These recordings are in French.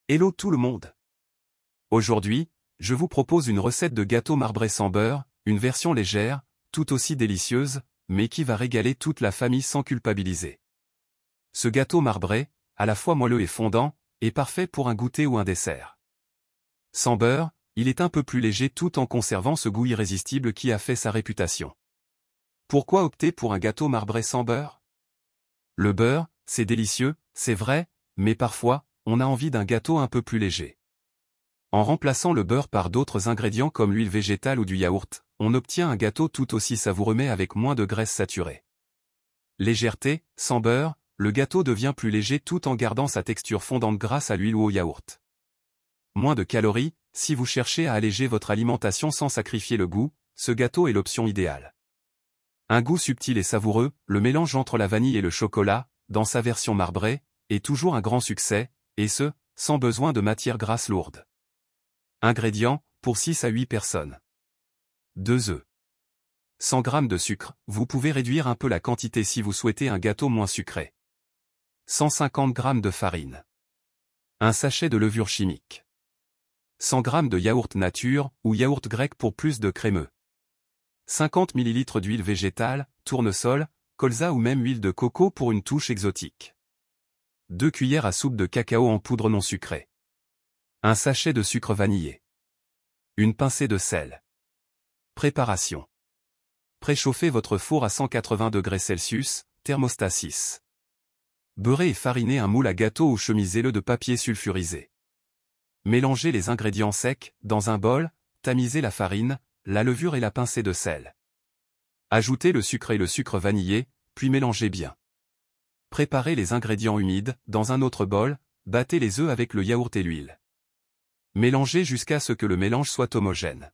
Hello tout le monde! Aujourd'hui, je vous propose une recette de gâteau marbré sans beurre, une version légère, tout aussi délicieuse, mais qui va régaler toute la famille sans culpabiliser. Ce gâteau marbré, à la fois moelleux et fondant, est parfait pour un goûter ou un dessert. Sans beurre, il est un peu plus léger tout en conservant ce goût irrésistible qui a fait sa réputation. Pourquoi opter pour un gâteau marbré sans beurre? Le beurre, c'est délicieux, c'est vrai, mais parfois, on a envie d'un gâteau un peu plus léger. En remplaçant le beurre par d'autres ingrédients comme l'huile végétale ou du yaourt, on obtient un gâteau tout aussi savoureux mais avec moins de graisse saturée. Légèreté, sans beurre, le gâteau devient plus léger tout en gardant sa texture fondante grâce à l'huile ou au yaourt. Moins de calories, si vous cherchez à alléger votre alimentation sans sacrifier le goût, ce gâteau est l'option idéale. Un goût subtil et savoureux, le mélange entre la vanille et le chocolat, dans sa version marbrée, est toujours un grand succès, et ce, sans besoin de matière grasse lourde. Ingrédients, pour 6 à 8 personnes. 2 œufs. 100 g de sucre, vous pouvez réduire un peu la quantité si vous souhaitez un gâteau moins sucré. 150 g de farine. Un sachet de levure chimique. 100 g de yaourt nature, ou yaourt grec pour plus de crémeux. 50 ml d'huile végétale, tournesol, colza ou même huile de coco pour une touche exotique. 2 cuillères à soupe de cacao en poudre non sucrée. Un sachet de sucre vanillé. Une pincée de sel. Préparation. Préchauffez votre four à 180 degrés Celsius, thermostat 6. Beurrez et farinez un moule à gâteau ou chemisez-le de papier sulfurisé. Mélangez les ingrédients secs, dans un bol, tamisez la farine, la levure et la pincée de sel. Ajoutez le sucre et le sucre vanillé, puis mélangez bien. Préparez les ingrédients humides, dans un autre bol, battez les œufs avec le yaourt et l'huile. Mélangez jusqu'à ce que le mélange soit homogène.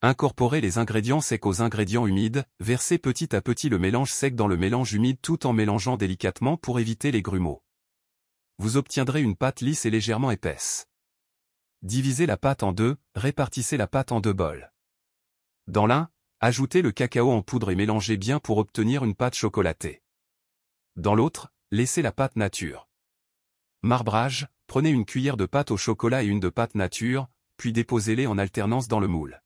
Incorporez les ingrédients secs aux ingrédients humides, versez petit à petit le mélange sec dans le mélange humide tout en mélangeant délicatement pour éviter les grumeaux. Vous obtiendrez une pâte lisse et légèrement épaisse. Divisez la pâte en deux, répartissez la pâte en 2 bols. Dans l'un, ajoutez le cacao en poudre et mélangez bien pour obtenir une pâte chocolatée. Dans l'autre, laissez la pâte nature. Marbrage, prenez une cuillère de pâte au chocolat et une de pâte nature, puis déposez-les en alternance dans le moule.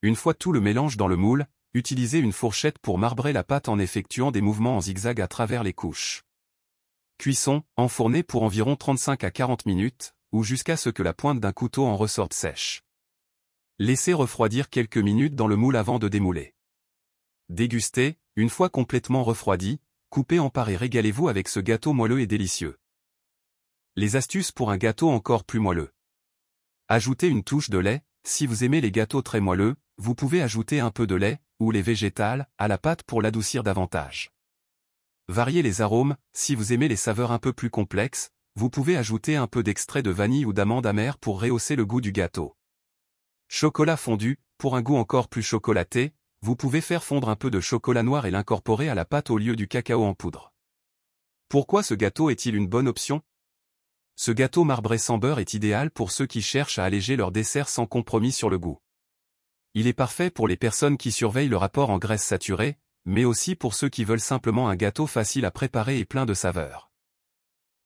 Une fois tout le mélange dans le moule, utilisez une fourchette pour marbrer la pâte en effectuant des mouvements en zigzag à travers les couches. Cuisson, enfourné pour environ 35 à 40 minutes, ou jusqu'à ce que la pointe d'un couteau en ressorte sèche. Laissez refroidir quelques minutes dans le moule avant de démouler. Dégustez, une fois complètement refroidi, coupez en parts et régalez-vous avec ce gâteau moelleux et délicieux. Les astuces pour un gâteau encore plus moelleux. Ajoutez une touche de lait, si vous aimez les gâteaux très moelleux, vous pouvez ajouter un peu de lait, ou lait végétal, à la pâte pour l'adoucir davantage. Variez les arômes, si vous aimez les saveurs un peu plus complexes, vous pouvez ajouter un peu d'extrait de vanille ou d'amande amère pour rehausser le goût du gâteau. Chocolat fondu, pour un goût encore plus chocolaté, vous pouvez faire fondre un peu de chocolat noir et l'incorporer à la pâte au lieu du cacao en poudre. Pourquoi ce gâteau est-il une bonne option? Ce gâteau marbré sans beurre est idéal pour ceux qui cherchent à alléger leur dessert sans compromis sur le goût. Il est parfait pour les personnes qui surveillent le rapport en graisse saturée, mais aussi pour ceux qui veulent simplement un gâteau facile à préparer et plein de saveurs.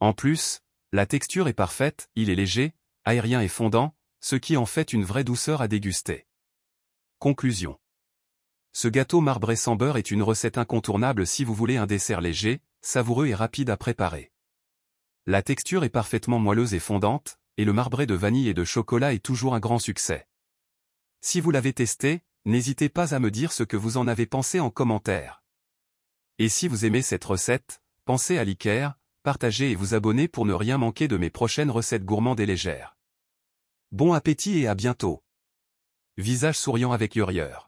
En plus, la texture est parfaite, il est léger, aérien et fondant, ce qui en fait une vraie douceur à déguster. Conclusion. Ce gâteau marbré sans beurre est une recette incontournable si vous voulez un dessert léger, savoureux et rapide à préparer. La texture est parfaitement moelleuse et fondante, et le marbré de vanille et de chocolat est toujours un grand succès. Si vous l'avez testé, n'hésitez pas à me dire ce que vous en avez pensé en commentaire. Et si vous aimez cette recette, pensez à liker, partager et vous abonner pour ne rien manquer de mes prochaines recettes gourmandes et légères. Bon appétit et à bientôt. Visage souriant avec Urieur.